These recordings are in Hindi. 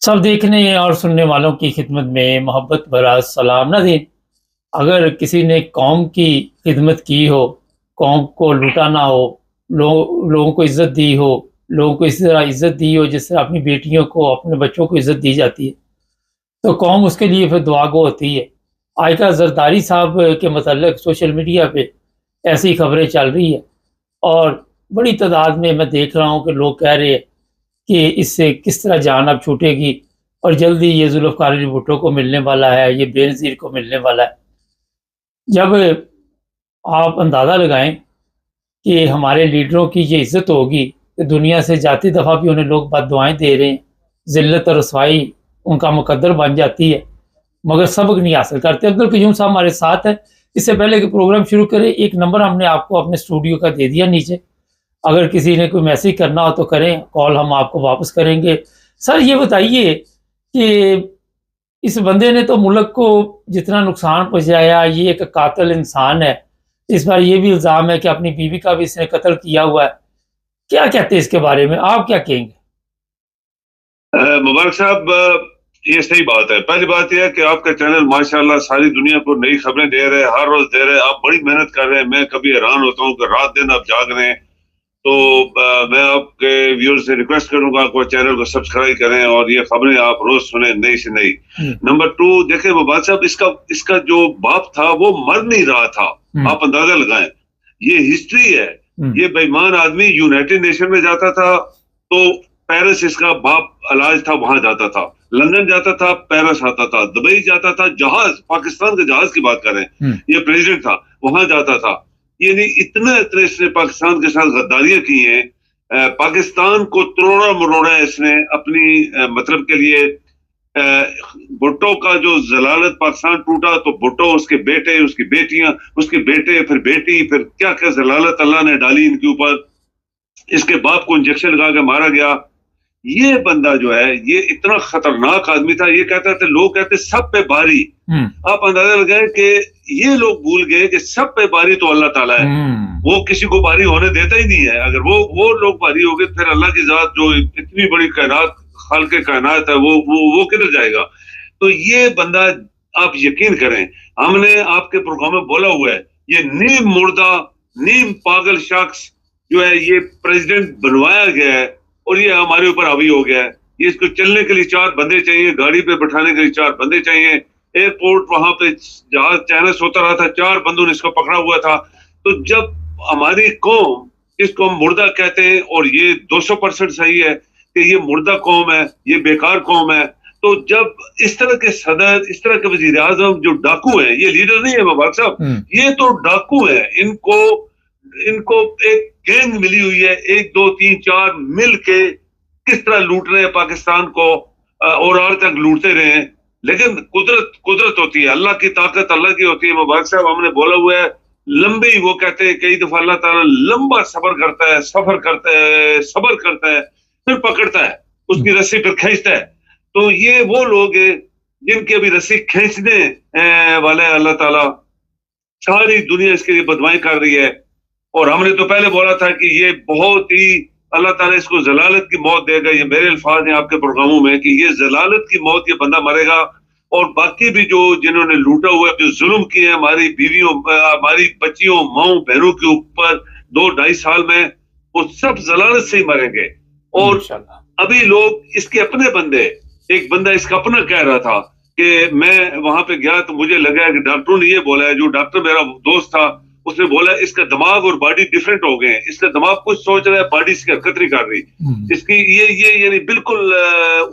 सब देखने और सुनने वालों की खिदमत में मोहब्बत भरा सलाम नाज़रीन। अगर किसी ने कौम की खिदमत की हो, कौम को लूटा ना हो, लोगों को इज़्ज़त दी हो, लोगों को इस तरह इज़्ज़त दी हो जिस तरह अपनी बेटियों को, अपने बच्चों को इज़्ज़त दी जाती है, तो कौम उसके लिए फिर दुआगो होती है। आयशा ज़रदारी साहब के मतलब सोशल मीडिया पे ऐसी खबरें चल रही है और बड़ी तादाद में मैं देख रहा हूँ कि लोग कह रहे हैं कि इससे किस तरह जान अब छूटेगी और जल्दी ये जुल्फ़िकार भुट्टो को मिलने वाला है, ये बेनज़ीर को मिलने वाला है। जब आप अंदाज़ा लगाएँ कि हमारे लीडरों की ये इज़्ज़त होगी कि दुनिया से जाती दफ़ा भी उन्हें लोग बद्दुआएँ दे रहे हैं, ज़िल्लत और रुसवाई उनका मुकद्दर बन जाती है, मगर सबक नहीं हासिल करते। अब्दुल क़य्यूम साहब हमारे साथ हैं। इससे पहले कि प्रोग्राम शुरू करें, एक नंबर हमने आपको अपने स्टूडियो का दे दिया नीचे। अगर किसी ने कोई मैसेज करना हो तो करें, कॉल हम आपको वापस करेंगे। सर ये बताइए कि इस बंदे ने तो मुल्क को जितना नुकसान पहुँचाया, ये एक कातिल इंसान है। इस बार ये भी इल्ज़ाम है कि अपनी बीवी का भी इसने कत्ल किया हुआ है। क्या कहते हैं इसके बारे में? आप क्या कहेंगे? मुबारक साहब, ये सही बात है। पहली बात यह है कि आपका चैनल माशाल्लाह सारी दुनिया को नई खबरें दे रहे हैं, हर रोज दे रहे हैं। आप बड़ी मेहनत कर रहे हैं। मैं कभी हैरान होता हूँ कि रात दिन आप जाग रहे हैं। तो मैं आपके व्यूअर्स से रिक्वेस्ट करूंगा कि चैनल को सब्सक्राइब करें और ये खबरें आप रोज सुने नई से नई। नंबर 2, देखिए मुबारक साहब, इसका इसका जो बाप था वो मर नहीं रहा था। आप अंदाजा लगाएं, ये हिस्ट्री है। ये बेईमान आदमी यूनाइटेड नेशन में जाता था तो पेरिस इसका बाप इलाज था, वहां जाता था। लंदन जाता था, पेरिस आता था। दुबई जाता था, जहाज, पाकिस्तान के जहाज की बात करें, ये प्रेसिडेंट था, वहां जाता था। यानी इतने इतने इसने पाकिस्तान के साथ गद्दारियां की हैं। पाकिस्तान को तोड़ा मरोड़ा इसने अपनी मतलब के लिए। भुट्टो का जो जलालत पाकिस्तान टूटा तो भुट्टो, उसके बेटे, उसकी बेटियां, उसके बेटे, फिर बेटी, फिर क्या क्या जलालत अल्लाह ने डाली इनके ऊपर। इसके बाप को इंजेक्शन लगा के मारा गया। ये बंदा जो है, ये इतना खतरनाक आदमी था। ये कहता था, लोग कहते सब पे बारी। आप अंदाजा लगाएं कि ये लोग भूल गए कि सब पे बारी तो अल्लाह ताला है। वो किसी को बारी होने देता ही नहीं है। अगर वो लोग बारी हो गए, फिर अल्लाह की जात जो इतनी बड़ी कायनात, खाल्के कायनात है, वो किधर जाएगा? तो ये बंदा, आप यकीन करें, हमने आपके प्रोग्राम में बोला हुआ है, ये नीम मुर्दा, नीम पागल शख्स जो है, ये प्रेसिडेंट बनवाया गया है और ये हमारे ऊपर हावी हो गया है। ये इसको चलने के लिए 4 बंदे चाहिए, गाड़ी पे बैठाने के लिए 4 बंदे चाहिए। एयरपोर्ट वहां पे जहाज चाइनीज होता रहा था, 4 बंदों ने इसको पकड़ा हुआ था। तो जब हमारी कौम, इसको हम मुर्दा कहते हैं, और ये 200% सही है कि ये मुर्दा कौम है, ये बेकार कौम है। तो जब इस तरह के सदर, इस तरह के वजीर आजम जो डाकू है, ये लीडर नहीं है मुबारक साहब, ये तो डाकू है। इनको एक गैंग मिली हुई है, 1 2 3 4 मिल के किस तरह लूट रहे हैं पाकिस्तान को, और आज तक लूटते रहे हैं। लेकिन कुदरत होती है, अल्लाह की ताकत अल्लाह की होती है। मुबारक साहब, हमने बोला हुआ है, लंबी, वो कहते हैं कई दफा अल्लाह ताला लंबा सफर करता है, सफर करता है, सबर करता है, फिर पकड़ता है, उसकी रस्सी फिर खींचता है। तो ये वो लोग हैं जिनकी अभी रस्सी खींचने वाले अल्लाह ताला। सारी दुनिया इसके लिए बदवाई कर रही है। और हमने तो पहले बोला था कि ये बहुत ही, अल्लाह ताला इसको जलालत की मौत देगा। ये मेरे अल्फाज हैं आपके प्रोग्रामों में कि ये जलालत की मौत, ये बंदा मरेगा। और बाकी भी जो जिन्होंने लूटा हुआ है, जो जुल्म किए हैं हमारी बीवियों, हमारी बच्चियों, माओ बहनों के ऊपर 2-2.5 साल में, वो सब जलालत से ही मरेंगे। और अभी लोग इसके अपने बंदे, एक बंदा इसका अपना कह रहा था कि मैं वहां पे गया तो मुझे लगा कि डॉक्टरों ने ये बोला है, जो डॉक्टर मेरा दोस्त था उसने बोला इसका दिमाग और बॉडी डिफरेंट हो गए हैं। इसका दिमाग कुछ सोच रहा है, बॉडी इसकी हरकत नहीं कर रही। इसकी ये यानी बिल्कुल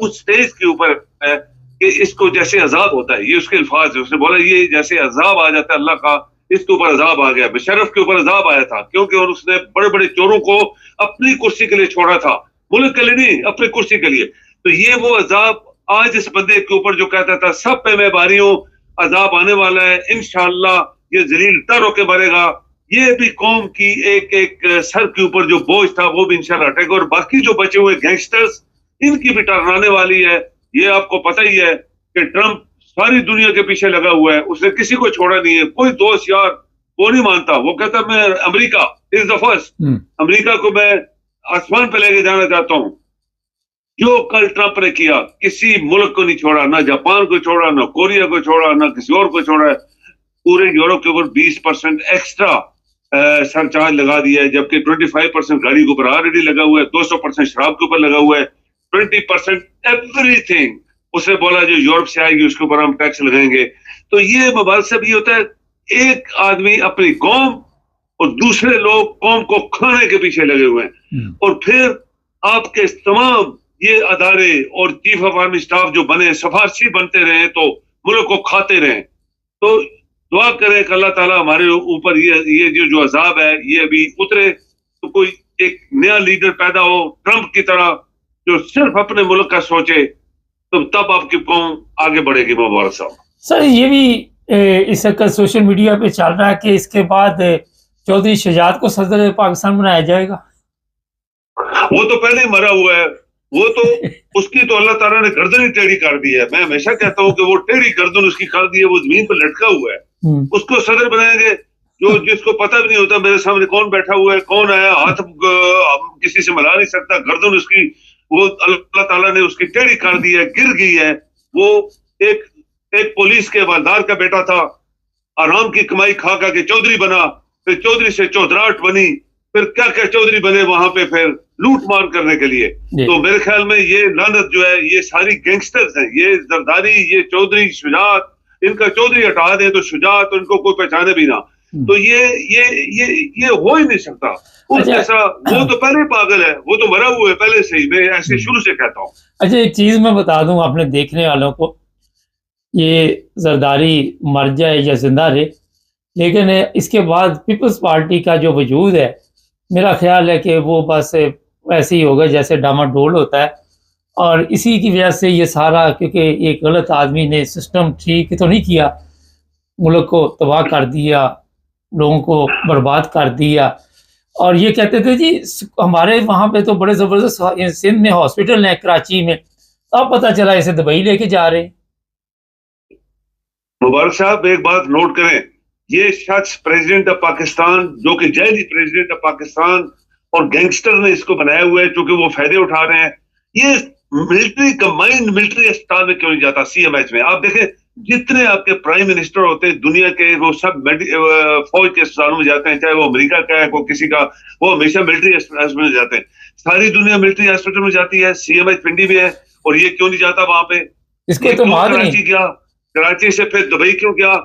उस स्टेज के ऊपर है कि इसको जैसे अजाब होता है, ये उसके अल्फाज है। उसने बोला ये जैसे अजाब आ जाता है अल्लाह का, इसके ऊपर अजाब आ गया। मुशर्रफ के ऊपर अजाब आया था, क्योंकि और उसने बड़े बड़े चोरों को अपनी कुर्सी के लिए छोड़ा था, मुल्क के लिए नहीं, अपनी कुर्सी के लिए। तो ये वो अजाब आज इस बंदे के ऊपर जो कहता था सब पे मैं बारी हूं, अजाब आने वाला है इंशाअल्लाह। ये जलील तर होके मरेगा। ये भी कौम की एक एक सर के ऊपर जो बोझ था वो भी इंशाल्लाह हटेगा। और बाकी जो बचे हुए गैंगस्टर्स, इनकी भी टरनाने वाली है। ये आपको पता ही है कि ट्रंप सारी दुनिया के पीछे लगा हुआ है, उसने किसी को छोड़ा नहीं है। कोई दोस्त यार वो नहीं मानता, वो कहता मैं America is the first, America को मैं आसमान पे लेके जाना चाहता हूं। जो कल ट्रंप ने किया, किसी मुल्क को नहीं छोड़ा, ना जापान को छोड़ा, ना कोरिया को छोड़ा, ना किसी और को छोड़ा। पूरे यूरोप के ऊपर 20% एक्स्ट्रा सरचार्ज लगा दिया है, जबकि 25% गाड़ी के ऊपर ऑलरेडी लगा हुआ है, 200% शराब के ऊपर लगा हुआ है, 20% एवरीथिंग। उसने बोला जो यूरोप से आएगी उसके ऊपर हम टैक्स लगाएंगे। तो ये मुबारक से भी होता है, एक आदमी अपनी कौम और दूसरे लोग कौम को खाने के पीछे लगे हुए हैं। और फिर आपके तमाम ये अदारे और चीफ ऑफ आर्मी स्टाफ जो बने, सिफारशी बनते रहे तो मुल्क को खाते रहे। तो दुआ करें कि अल्लाह ताला हमारे ऊपर ये जो अजाब है ये अभी उतरे, तो कोई एक नया लीडर पैदा हो ट्रंप की तरह जो सिर्फ अपने मुल्क का सोचे, तो तब आपकी कौम आगे बढ़ेगी। मुबारक साहब। सर ये भी इस वक्त सोशल मीडिया पे चल रहा है कि इसके बाद चौधरी शहजाद को सदर पाकिस्तान बनाया जाएगा। वो तो पहले ही मरा हुआ है, वो तो उसकी तो अल्लाह ताला ने गर्दन ही टेढ़ी कर दी है। मैं हमेशा कहता हूँ कि वो टेढ़ी गर्दन उसकी कर दी है, वो जमीन पर लटका हुआ है। उसको सदर बनाएंगे जो जिसको पता भी नहीं होता मेरे सामने कौन बैठा हुआ है, कौन आया, हाथ किसी से मिला नहीं सकता, गर्दन उसकी वो अल्लाह ताला ने उसकी टेढ़ी कर दी है, गिर गई है। वो एक पुलिस के हवलदार का बेटा था, आराम की कमाई खा खा के चौधरी बना, फिर चौधरी से चौधराहट बनी, फिर क्या क्या चौधरी बने वहां पे फिर लूट मार करने के लिए। तो मेरे ख्याल में ये लानत जो है ये सारी गैंगस्टर्स हैं, ये जरदारी, ये चौधरी, शुजात, इनका चौधरी हटा दे तो शुजात, तो इनको कोई पहचाने भी ना। तो ये हो ही नहीं सकता। जैसा वो तो पहले पागल है, वो तो मरा हुआ है पहले से ही, मैं ऐसे शुरू से कहता हूँ। अच्छा एक चीज मैं बता दूं आपने देखने वालों को, ये जरदारी मर जाए या जिंदा रहे, लेकिन इसके बाद पीपल्स पार्टी का जो वजूद है, मेरा ख्याल है कि वो बस ऐसे ही होगा जैसे डामाडोल होता है। और इसी की वजह से ये सारा, क्योंकि एक गलत आदमी ने सिस्टम ठीक तो नहीं किया, मुल्क को तबाह कर दिया, लोगों को बर्बाद कर दिया। और ये कहते थे जी हमारे वहाँ पे तो बड़े ज़बरदस्त सिंध में हॉस्पिटल है, कराची में, अब पता चला इसे दुबई लेके जा रहे हैं। मुबारक साहब एक बात नोट करें, ये शख्स प्रेसिडेंट ऑफ पाकिस्तान जो कि जैली प्रेसिडेंट ऑफ पाकिस्तान और गैंगस्टर ने इसको बनाया हुआ है, क्योंकि वो फायदे उठा रहे हैं। ये मिलिट्री कंबाइंड मिलिट्री अस्पताल में क्यों नहीं जाता, सीएमएच में? आप देखें जितने आपके प्राइम मिनिस्टर होते हैं दुनिया के, वो सब फौज के अस्पतालों में जाते हैं, चाहे वो अमेरिका का है कोई किसी का, वो हमेशा मिलिट्री हॉस्पिटल में जाते हैं। सारी दुनिया मिलिट्री हॉस्पिटल में जाती है, सीएमएच पिंडी में है, और ये क्यों नहीं जाता वहां पे? इसको तो कराची गया, कराची से फिर दुबई क्यों गया?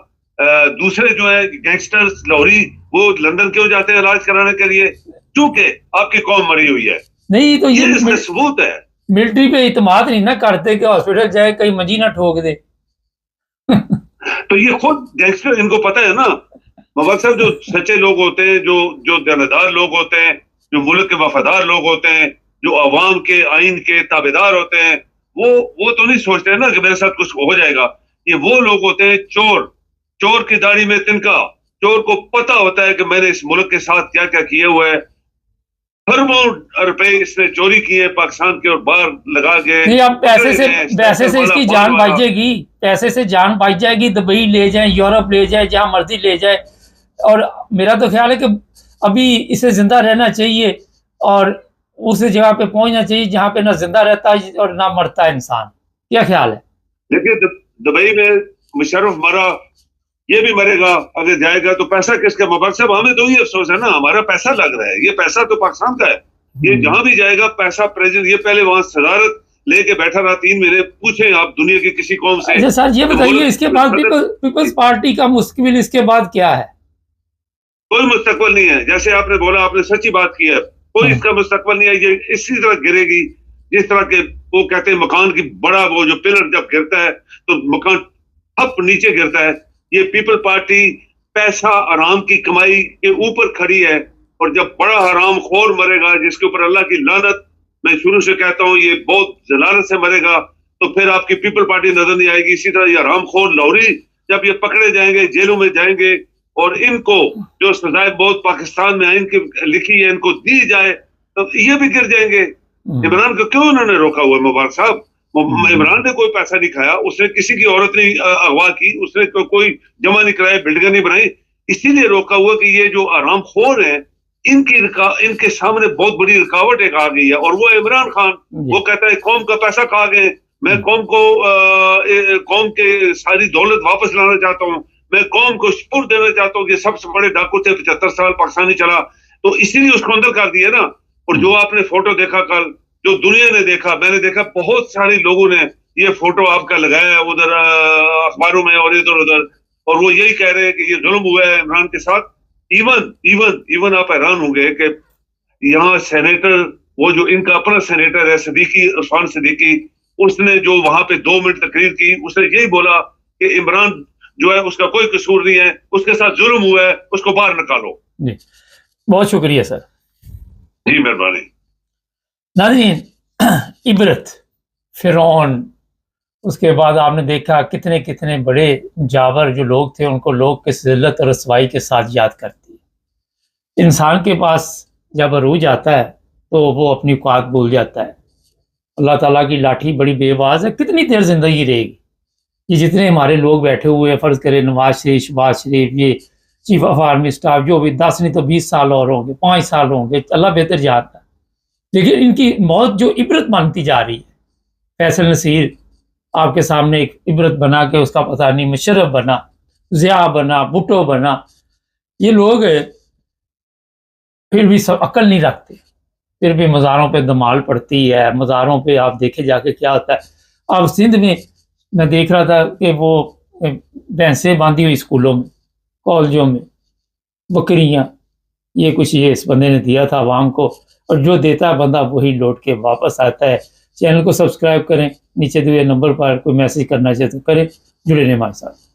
दूसरे जो है गैंगस्टर्स लाहौरी, वो लंदन क्यों जाते हैं इलाज कराने के लिए? क्योंकि आपकी कौम मरी हुई है। नहीं तो ये इसका सबूत है। मिलिट्री पे इत्मीनान नहीं ना करते कि हॉस्पिटल जाए कहीं मंजी ना ठोक दे। तो ये खुद गैंगस्टर, इनको पता है ना मुबारक साहब, जो सच्चे लोग होते हैं, जो देनदार लोग होते हैं, जो मुल्क के वफादार लोग होते हैं, जो अवाम के आइन के ताबेदार होते हैं, वो तो नहीं सोचते हैं ना कि मेरे साथ कुछ हो जाएगा। ये वो लोग होते हैं चोर की दाढ़ी में तिनका। चोर को पता होता है कि मैंने इस मुल्क के साथ क्या क्या किया हुआ है। खरबों रुपए इसने चोरी किए पाकिस्तान के और बाहर लगा के। नहीं, अब पैसे से इसकी जान बच जाएगी, पैसे से जान बच जाएगी, दुबई ले जाए, यूरोप ले जाए, जहां मर्जी ले जाए। और मेरा तो ख्याल है कि अभी इसे जिंदा रहना चाहिए और उस जगह पे पहुंचना चाहिए जहां पे ना जिंदा रहता है और ना मरता है इंसान। क्या ख्याल है? देखिए दुबई में मुशर्रफ मरा, ये भी मरेगा अगर जाएगा तो पैसा किसका? मुबारक साहब हमें तो ये अफसोस है ना, हमारा पैसा लग रहा है, ये पैसा तो पाकिस्तान का है। ये जहां भी जाएगा पैसा प्रेजेंट, ये पहले वहां सदारत लेके बैठा रहा 3 महीने। पूछें आप दुनिया की किसी कौम से। अच्छा सर ये बताइए इसके बाद पीपल्स पार्टी का मुस्तकबिल इसके बाद क्या है? कोई मुस्तकबिल नहीं है। जैसे आपने बोला, आपने सच्ची बात की है, कोई इसका मुस्तकबिल नहीं है। ये इसी तरह गिरेगी जिस तरह के वो कहते हैं मकान की बड़ा वो जो पिलर जब गिरता है तो मकान ठप नीचे गिरता है। ये पीपल पार्टी पैसा आराम की कमाई के ऊपर खड़ी है, और जब बड़ा हराम खोर मरेगा जिसके ऊपर अल्लाह की लानत, मैं शुरू से कहता हूँ ये बहुत जलालत से मरेगा, तो फिर आपकी पीपल पार्टी नजर नहीं आएगी। इसी तरह ये हराम खोर लाहौरी जब ये पकड़े जाएंगे, जेलों में जाएंगे, और इनको जो सजाए बहुत पाकिस्तान में आइन की लिखी है इनको दी जाए, तो ये भी गिर जाएंगे। इमरान को क्यों उन्होंने रोका हुआ? मुबारक साहब इमरान ने कोई पैसा नहीं खाया, उसने किसी की औरत नहीं अगवा की, उसने कोई जमा नहीं कराया, बिल्डिंग नहीं बनाई, इसीलिए रोका हुआ कि ये जो आराम खोर है इनके सामने बहुत बड़ी रुकावट एक आ गई है, और वो इमरान खान, वो कहता है कौम का पैसा खा गए, मैं कौम को कौम के सारी दौलत वापस लाना चाहता हूँ, मैं कौम को सुपुर्द देना चाहता हूँ कि सबसे बड़े डाकू थे, 75 साल पाकिस्तानी चला, तो इसीलिए उसको अंदर कर दिया ना। और जो आपने फोटो देखा कल, जो दुनिया ने देखा, मैंने देखा बहुत सारे लोगों ने ये फोटो आपका लगाया है उधर अखबारों में और इधर उधर, और वो यही कह रहे हैं कि ये जुल्म हुआ है इमरान के साथ। इवन आप हैरान होंगे कि यहाँ सेनेटर, वो जो इनका अपना सेनेटर है सिद्दीकी, उस्मान सिद्दीकी, उसने जो वहां पे 2 मिनट तकरीर की, उसने यही बोला कि इमरान जो है उसका कोई कसूर नहीं है, उसके साथ जुल्म हुआ है, उसको बाहर निकालो। जी, बहुत शुक्रिया सर। जी मेहरबानी। नाज़रीन, इबरत, फिरौन, उसके बाद आपने देखा कितने कितने बड़े जावर जो लोग थे, उनको लोग किस ज़िल्लत और रसवाई के साथ याद करती है। इंसान के पास जब अरूज आता है तो वो अपनी औकात भूल जाता है। अल्लाह ताला की लाठी बड़ी बेबाज है, कितनी देर ज़िंदगी रहेगी। ये जितने हमारे लोग बैठे हुए हैं, फ़र्ज़ करें नवाज शरीफ, शहबाज शरीफ, ये चीफ ऑफ आर्मी स्टाफ, जो भी 10 नहीं तो 20 साल और होंगे, 5 साल होंगे, अल्लाह बेहतर जानता है। लेकिन इनकी मौत जो इबरत मानती जा रही है, फैसल नसीर आपके सामने एक इबरत बना के, उसका पता नहीं मुशर्रफ बना, ज़िया बना, भुट्टो बना, ये लोग फिर भी सब अक्ल नहीं रखते, फिर भी मज़ारों पे धमाल पड़ती है। मज़ारों पे आप देखे जाके क्या होता है। अब सिंध में मैं देख रहा था कि वो भैंसें बांधी हुई स्कूलों में, कॉलेजों में, बकरियां, ये कुछ ये इस बंदे ने दिया था आवाम को, और जो देता है बंदा वही लौट के वापस आता है। चैनल को सब्सक्राइब करें, नीचे दिए नंबर पर कोई मैसेज करना चाहे तो करें, जुड़े रहें हमारे साथ।